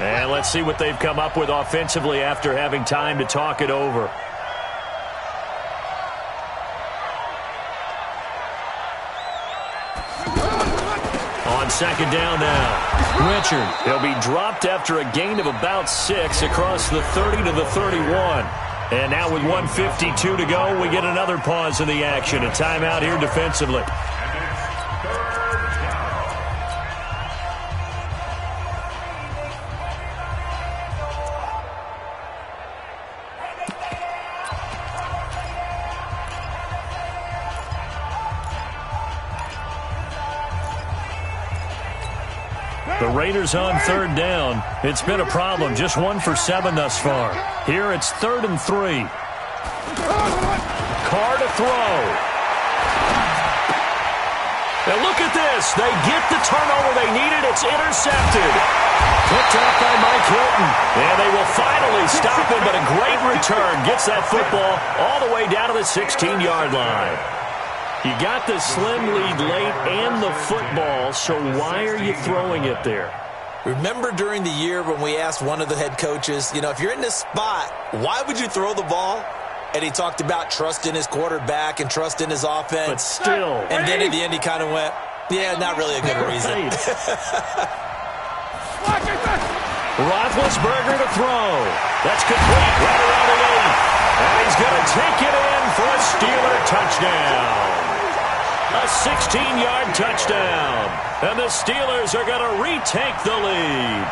And let's see what they've come up with offensively after having time to talk it over. On second down now, Richard. He'll be dropped after a gain of about 6 across the 30 to the 31. And now with 1:52 to go, we get another pause in the action. A timeout here defensively. The Raiders on third down. It's been a problem. Just 1 for 7 thus far. Here it's 3rd and 3. Carr to throw. Now look at this. They get the turnover they needed. It's intercepted. Picked off by Mike Hilton. And they will finally stop him, but a great return. Gets that football all the way down to the 16-yard line. You got the slim lead late and the football, so why are you throwing it there? Remember during the year when we asked one of the head coaches, if you're in this spot, why would you throw the ball? And he talked about trust in his quarterback and trust in his offense. But still. And then at the end he kind of went, yeah, not really a good reason. Roethlisberger to throw. That's complete right around the 8. And he's going to take it in for a Steeler touchdown. A 16-yard touchdown. And the Steelers are going to retake the lead.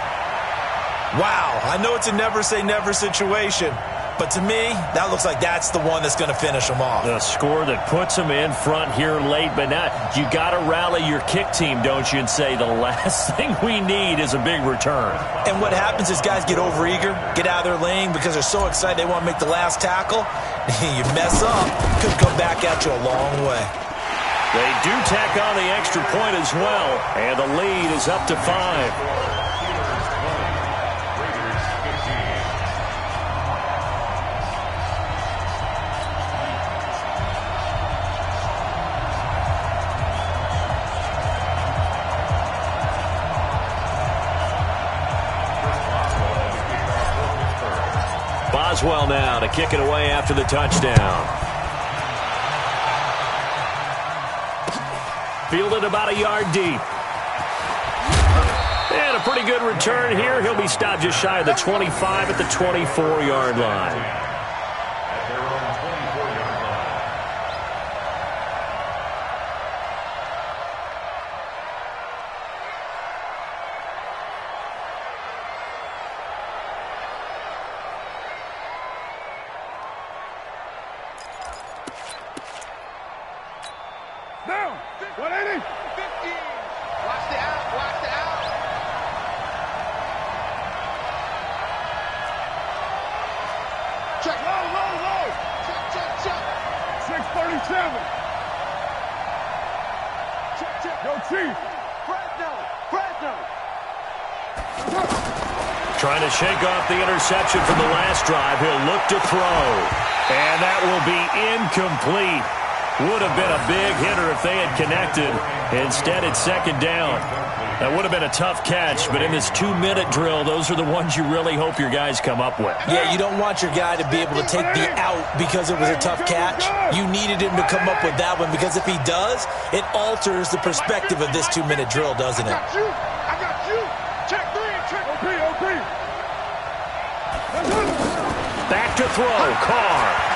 Wow, I know it's a never-say-never situation, but to me, that looks like that's the one that's going to finish them off. The score that puts them in front here late, but now you got to rally your kick team, don't you, and say the last thing we need is a big return. And what happens is guys get overeager, get out of their lane because they're so excited they want to make the last tackle. You mess up, could come back at you a long way. They do tack on the extra point as well, and the lead is up to 5. Boswell now to kick it away after the touchdown. Fielded about a yard deep. And a pretty good return here. He'll be stopped just shy of the 25 at the 24-yard line. Down. 180. 15. Watch the out. Watch the out. Check. Low. Check. 637. Check. Yo, Chief. Fresno. Trying to shake off the interception from the last drive. He'll look to throw. And that will be incomplete. Would have been a big hitter if they had connected. Instead, it's second down. That would have been a tough catch, but in this 2-minute drill, those are the ones you really hope your guys come up with. Yeah, you don't want your guy to be able to take the out because it was a tough catch. You needed him to come up with that one because if he does, it alters the perspective of this 2-minute drill, doesn't it? I got you. Check 3. Check. OP. Back to throw. Carr.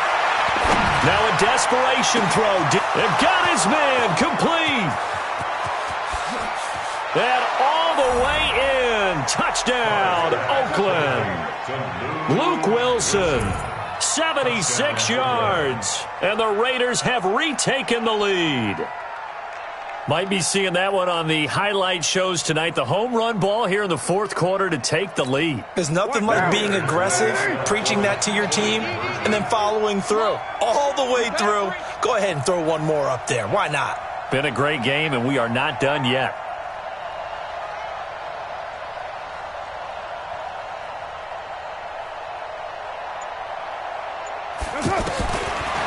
Now a desperation throw. They've got his man complete. And all the way in. Touchdown, Oakland. Luke Wilson 76 yards. And the Raiders have retaken the lead. Might be seeing that one on the highlight shows tonight. The home run ball here in the fourth quarter to take the lead. There's nothing like being aggressive, preaching that to your team, and then following through. All the way through. Go ahead and throw one more up there. Why not? Been a great game, and we are not done yet.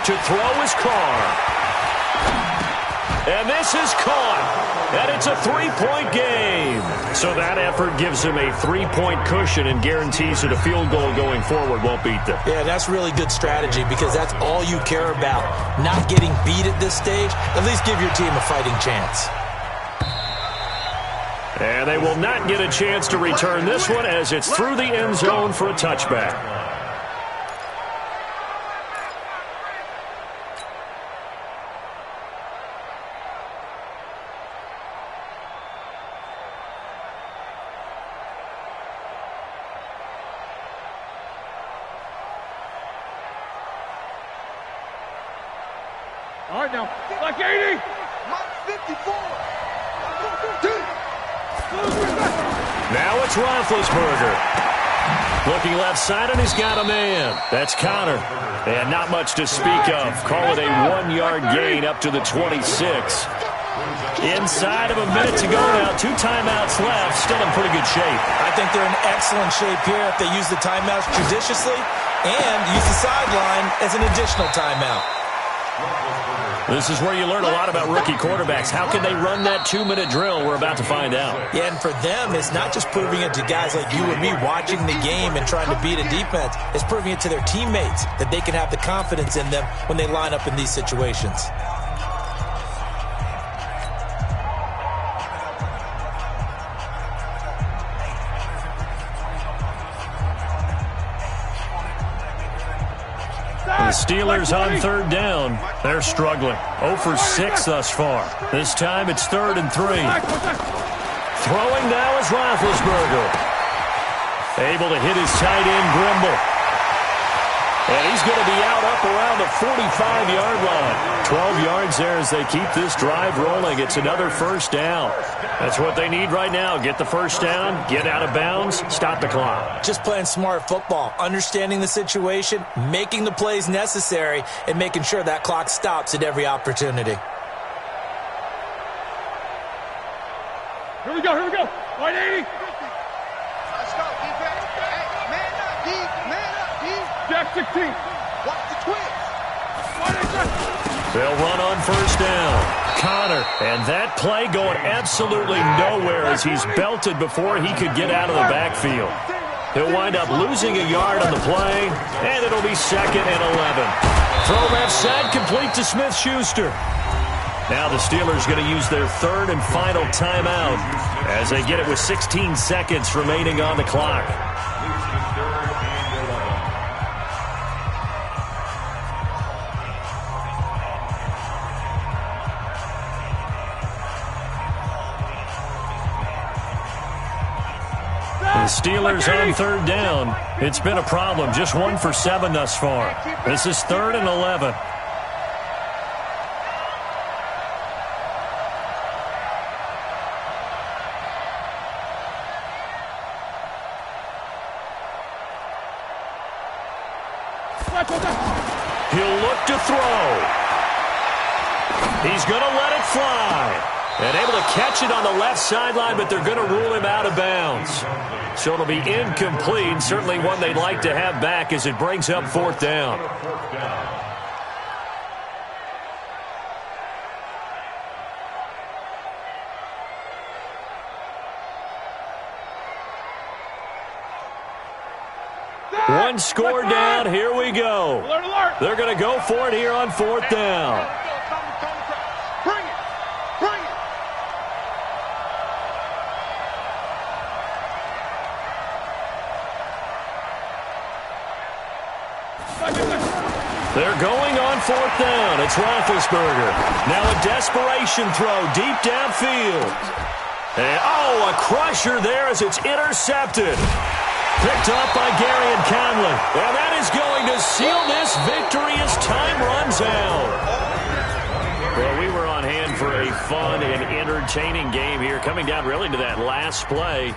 To throw is Carr. And this is caught. And it's a three-point game. So that effort gives him a three-point cushion and guarantees that a field goal going forward won't beat them. Yeah, that's really good strategy because that's all you care about. Not getting beat at this stage. At least give your team a fighting chance. And they will not get a chance to return this one as it's through the end zone for a touchback. All right, now, like 80. Mike 54. Now it's Roethlisberger. Looking left side, and he's got a man. That's Connor. And not much to speak of. Call it a 1-yard gain up to the 26. Inside of a minute to go now. 2 timeouts left. Still in pretty good shape. I think they're in excellent shape here if they use the timeouts judiciously and use the sideline as an additional timeout. This is where you learn a lot about rookie quarterbacks. How can they run that 2-minute drill? We're about to find out. Yeah, and for them, it's not just proving it to guys like you and me watching the game and trying to beat a defense. It's proving it to their teammates that they can have the confidence in them when they line up in these situations. The Steelers on third down. They're struggling. 0 for 6 thus far. This time it's 3rd and 3. Throwing now is Roethlisberger. Able to hit his tight end, Grimble. And he's going to be out up around the 45-yard line. 12 yards there as they keep this drive rolling. It's another first down. That's what they need right now. Get the first down, get out of bounds, stop the clock. Just playing smart football, understanding the situation, making the plays necessary, and making sure that clock stops at every opportunity. Here we go, here we go. 180. Let's go, defense. Hey, man up, D. Man up, D. Jack 16. Watch the twins. 180. They'll run on first down. Connor, and that play going absolutely nowhere as he's belted before he could get out of the backfield. He'll wind up losing a yard on the play, and it'll be 2nd and 11. Throw left side, complete to Smith-Schuster. Now the Steelers going to use their 3rd and final timeout as they get it with 16 seconds remaining on the clock. The Steelers on 3rd down. It's been a problem. Just 1 for 7 thus far. This is 3rd and 11. He'll look to throw. He's going to let it fly. And able to catch it on the left sideline, but they're going to rule him out of bounds. So it'll be incomplete. Certainly one they'd like to have back as it brings up 4th down. One score down. Here we go. They're going to go for it here on 4th down. Bring it. Bring it. They're going on 4th down. It's Roethlisberger. Now a desperation throw deep downfield. And, a crusher there as it's intercepted. Picked up by Gary and Conley. And that is going to seal this victory as time runs out. Well, we were on hand for a fun and entertaining game here, coming down really to that last play.